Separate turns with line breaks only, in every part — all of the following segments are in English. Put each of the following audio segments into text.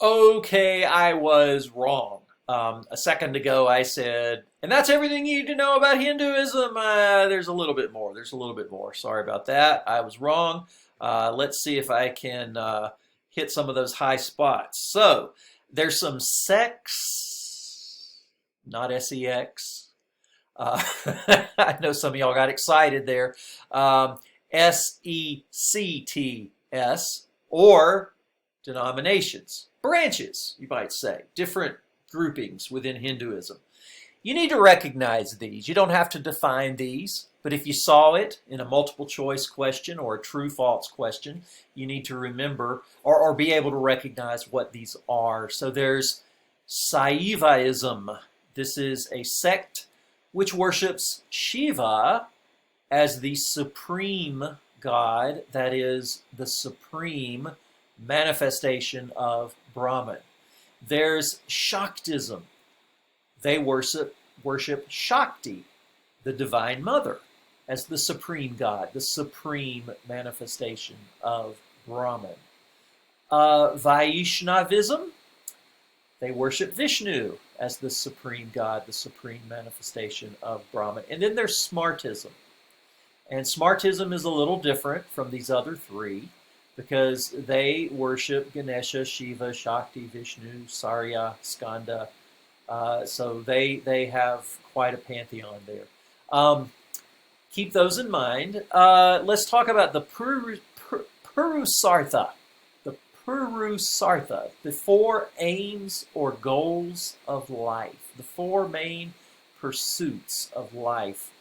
Okay, I was wrong. A second ago, I said, and that's everything you need to know about Hinduism. There's a little bit more. There's a little bit more. Sorry about that. I was wrong. Let's see if I can hit some of those high spots. So, there's some sex, not sex. Uh, I know some of y'all got excited there. sects, or denominations, branches, you might say, different groupings within Hinduism. You need to recognize these. You don't have to define these, but if you saw it in a multiple choice question or a true false question, you need to remember or be able to recognize what these are. So there's Saivaism. This is a sect which worships Shiva as the supreme God, that is, the supreme manifestation of Brahman. There's Shaktism. They worship Shakti, the Divine Mother, as the supreme God, the supreme manifestation of Brahman. Vaishnavism, they worship Vishnu as the supreme God, the supreme manifestation of Brahman. And then there's Smartism. And Smartism is a little different from these other three because they worship Ganesha, Shiva, Shakti, Vishnu, Surya, Skanda. So they have quite a pantheon there. Keep those in mind. Let's talk about the Purusartha. The Purusartha, the four aims or goals of life, the four main pursuits of life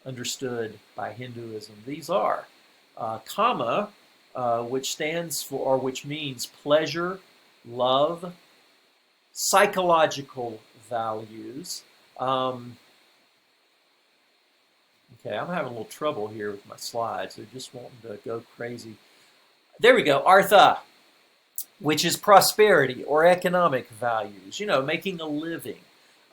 understood by Hinduism. These are kama, which stands for, or which means pleasure, love, psychological values. Okay, I'm having a little trouble here with my slides. They're just wanting to go crazy. There we go. Artha, which is prosperity or economic values, making a living.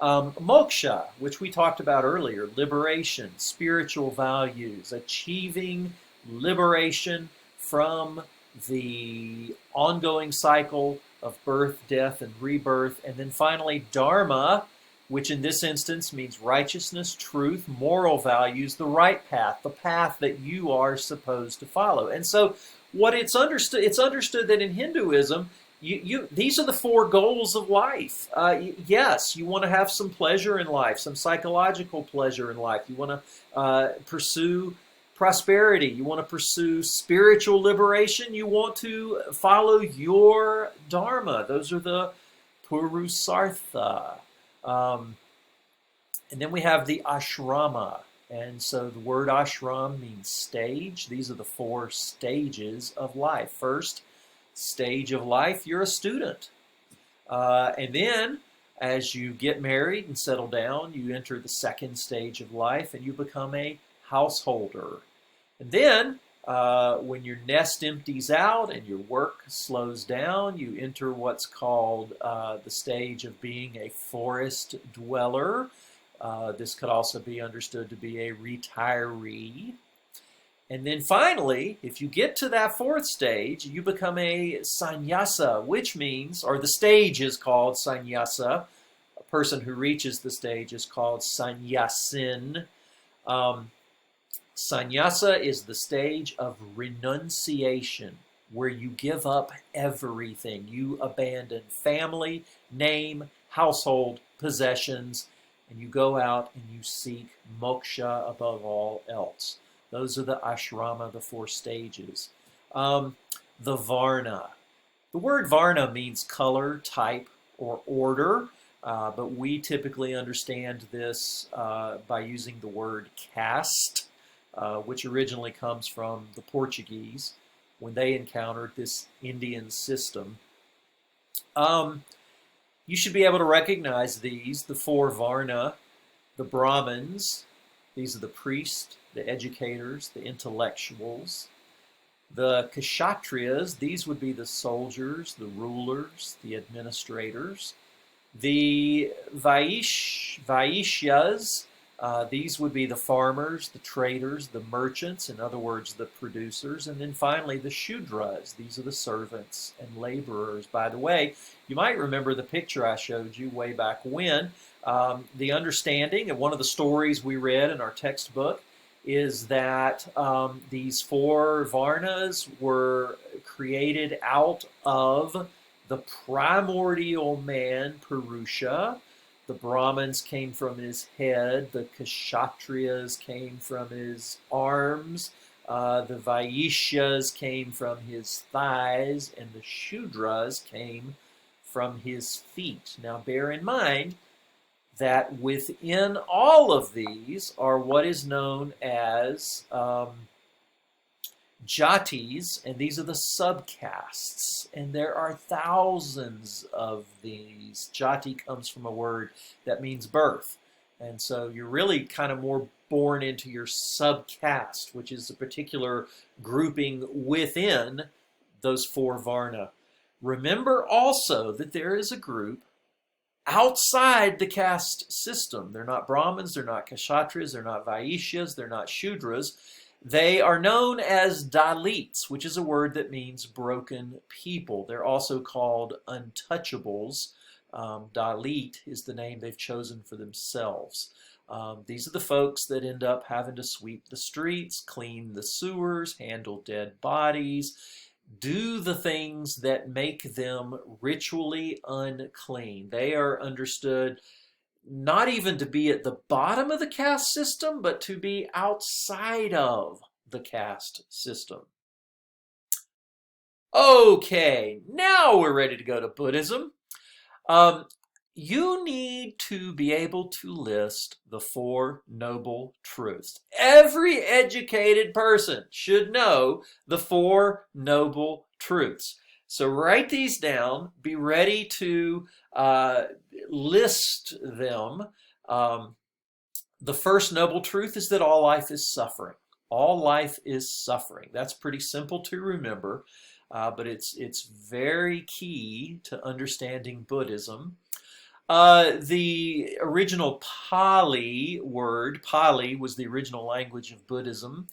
Moksha, which we talked about earlier, liberation, spiritual values, achieving liberation from the ongoing cycle of birth, death, and rebirth. And then finally, Dharma, which in this instance means righteousness, truth, moral values, the right path, the path that you are supposed to follow. And so it's understood that in Hinduism, these are the four goals of life. Yes, you want to have some pleasure in life, some psychological pleasure in life. You want to pursue prosperity. You want to pursue spiritual liberation. You want to follow your dharma. Those are the Purusartha. And then we have the ashrama. And so the word ashram means stage. These are the four stages of life. First stage of life, you're a student. And then as you get married and settle down, you enter the second stage of life and you become a householder. And then when your nest empties out and your work slows down, you enter what's called the stage of being a forest dweller. This could also be understood to be a retiree. And then finally, if you get to that fourth stage, you become a sannyasa, which means, or the stage is called sannyasa. A person who reaches the stage is called sannyasin. Sannyasa is the stage of renunciation, where you give up everything. You abandon family, name, household, possessions, and you go out and you seek moksha above all else. Those are the ashrama, the four stages. The varna. The word varna means color, type, or order, but we typically understand this by using the word caste, which originally comes from the Portuguese when they encountered this Indian system. You should be able to recognize these, the four varna, the Brahmins. These are the priests, the educators, the intellectuals. The Kshatriyas, these would be the soldiers, the rulers, the administrators. The Vaishyas, These would be the farmers, the traders, the merchants, in other words, the producers, and then finally the Shudras. These are the servants and laborers. By the way, you might remember the picture I showed you way back when. The understanding, and one of the stories we read in our textbook, is that these four Varnas were created out of the primordial man, Purusha. The Brahmins came from his head, the Kshatriyas came from his arms, the Vaishyas came from his thighs, and the Shudras came from his feet. Now bear in mind that within all of these are what is known as jatis, and these are the subcastes, and there are thousands of these. Jati comes from a word that means birth, and so you're really kind of more born into your subcaste, which is a particular grouping within those four Varna. Remember also that there is a group outside the caste system. They're not Brahmins, they're not Kshatriyas, they're not Vaishyas, they're not Shudras. They are known as Dalits, which is a word that means broken people. They're also called untouchables. Dalit is the name they've chosen for themselves. These are the folks that end up having to sweep the streets, clean the sewers, handle dead bodies, do the things that make them ritually unclean. They are understood not even to be at the bottom of the caste system, but to be outside of the caste system. Okay, now we're ready to go to Buddhism. You need to be able to list the Four Noble Truths. Every educated person should know the Four Noble Truths. So write these down, be ready to list them. The first noble truth is that all life is suffering. All life is suffering. That's pretty simple to remember, but it's very key to understanding Buddhism. The original Pali word, Pali was the original language of Buddhism.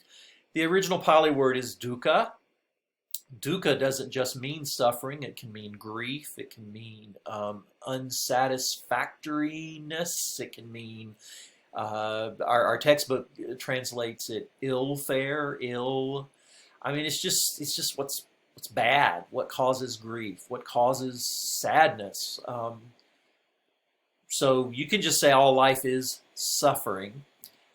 The original Pali word is dukkha. Dukkha doesn't just mean suffering, it can mean grief, it can mean unsatisfactoriness, it can mean, our textbook translates it ill fare, ill. I mean, it's just what's bad, what causes grief, what causes sadness. So you can just say all life is suffering.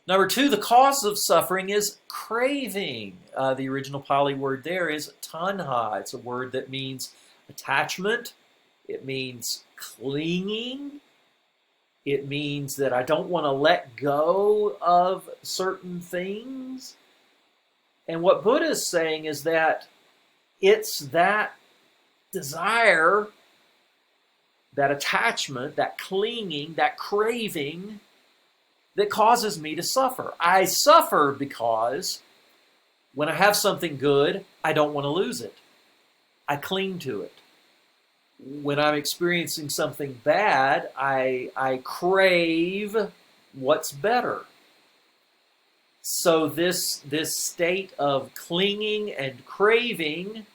Number two, the cause of suffering is craving. The original Pali word there is tanha. It's a word that means attachment. It means clinging. It means that I don't want to let go of certain things. And what Buddha is saying is that it's that desire, that attachment, that clinging, that craving that causes me to suffer. I suffer because when I have something good, I don't want to lose it. I cling to it. When I'm experiencing something bad, I crave what's better. So this state of clinging and craving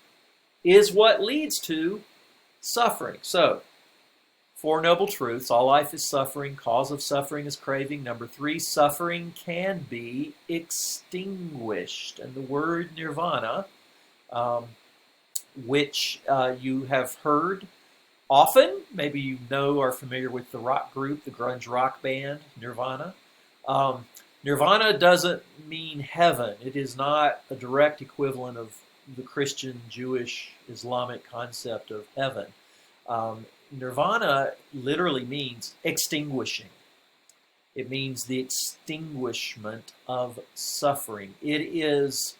is what leads to suffering. So, Four Noble Truths, all life is suffering, cause of suffering is craving. Number three, suffering can be extinguished. And the word nirvana, which you have heard often, maybe you know, are familiar with the rock group, the grunge rock band, Nirvana. Nirvana doesn't mean heaven. It is not a direct equivalent of the Christian, Jewish, Islamic concept of heaven. Nirvana literally means extinguishing. It means the extinguishment of suffering. It is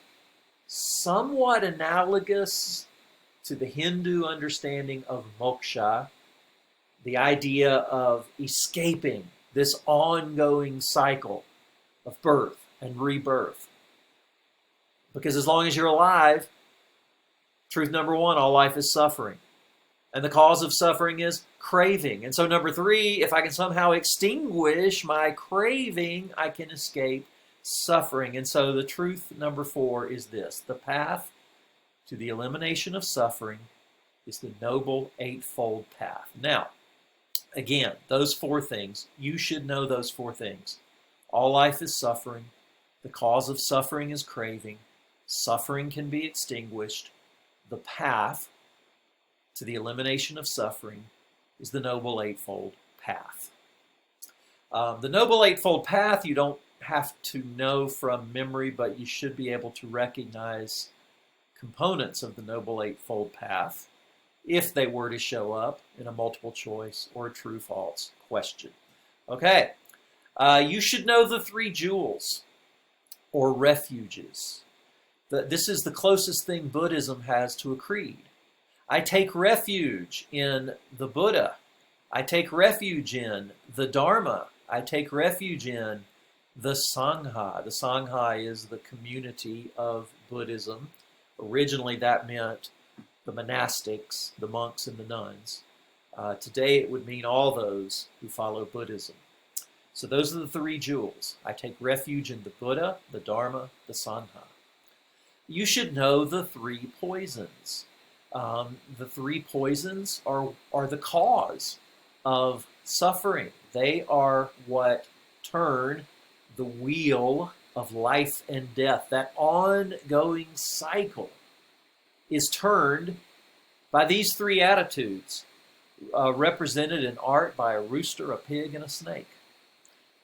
somewhat analogous to the Hindu understanding of moksha, the idea of escaping this ongoing cycle of birth and rebirth. Because as long as you're alive, truth number one, all life is suffering. And the cause of suffering is craving. And so number 3, if I can somehow extinguish my craving, I can escape suffering. And so the truth number 4 is this: the path to the elimination of suffering is the Noble Eightfold Path. Now, again, those 4 things, you should know those 4 things. All life is suffering. The cause of suffering is craving. Suffering can be extinguished. The path to the elimination of suffering is the Noble Eightfold Path. The Noble Eightfold Path, you don't have to know from memory, but you should be able to recognize components of the Noble Eightfold Path if they were to show up in a multiple choice or a true-false question. Okay, you should know the 3 jewels or refuges. This is the closest thing Buddhism has to a creed. I take refuge in the Buddha. I take refuge in the Dharma. I take refuge in the Sangha. The Sangha is the community of Buddhism. Originally that meant the monastics, the monks and the nuns. Today it would mean all those who follow Buddhism. So those are the 3 jewels. I take refuge in the Buddha, the Dharma, the Sangha. You should know the 3 poisons. The 3 poisons are the cause of suffering. They are what turn the wheel of life and death. That ongoing cycle is turned by these 3 attitudes, represented in art by a rooster, a pig, and a snake.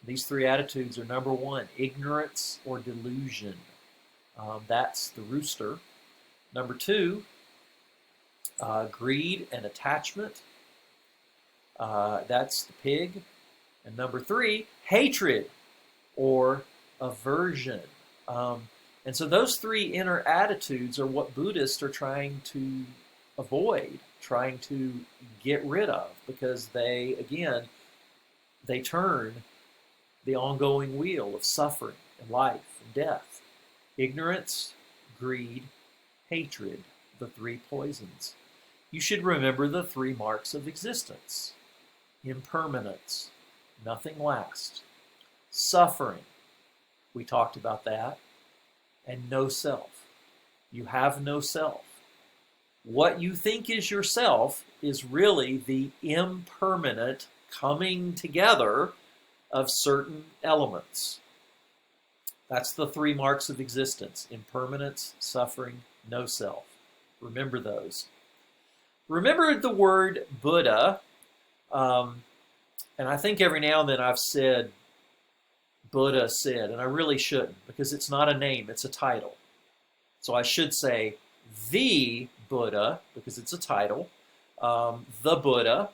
These 3 attitudes are: number 1, ignorance or delusion. That's the rooster. Number 2, greed and attachment. That's the pig. And number 3, hatred or aversion. And so those 3 inner attitudes are what Buddhists are trying to avoid, trying to get rid of, because they turn the ongoing wheel of suffering and life and death. Ignorance, greed, hatred, the 3 poisons. You should remember the 3 marks of existence: impermanence, nothing lasts; suffering, we talked about that; and no self. You have no self. What you think is yourself is really the impermanent coming together of certain elements. That's the 3 marks of existence: impermanence, suffering, no self. Remember those. Remember the word Buddha, and I think every now and then I've said Buddha said, and I really shouldn't, because it's not a name, it's a title. So I should say the Buddha, because it's a title. The Buddha.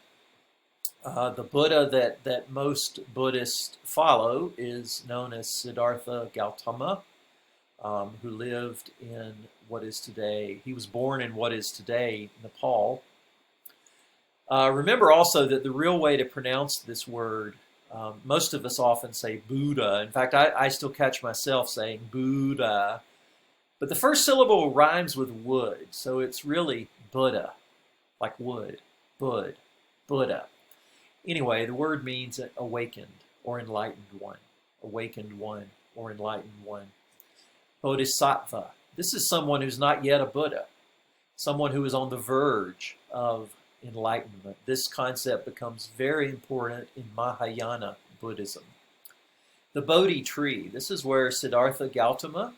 The Buddha that most Buddhists follow is known as Siddhartha Gautama, who lived in what is today, he was born in what is today Nepal. Remember also that the real way to pronounce this word, most of us often say Buddha. In fact, I still catch myself saying Buddha. But the first syllable rhymes with wood, so it's really Buddha, like wood, bud, Buddha. Anyway, the word means awakened or enlightened one, awakened one or enlightened one. Bodhisattva. This is someone who's not yet a Buddha, someone who is on the verge of enlightenment. This concept becomes very important in Mahayana Buddhism. The Bodhi tree. This is where Siddhartha Gautama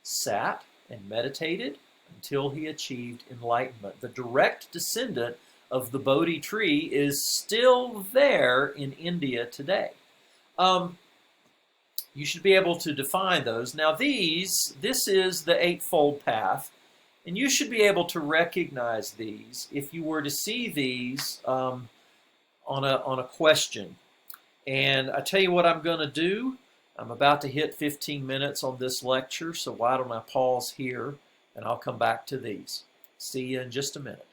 sat and meditated until he achieved enlightenment. The direct descendant of the Bodhi tree is still there in India today. You should be able to define those. Now this is the Eightfold Path, and you should be able to recognize these if you were to see these on a question. And I tell you what I'm going to do. I'm about to hit 15 minutes on this lecture, so why don't I pause here and I'll come back to these. See you in just a minute.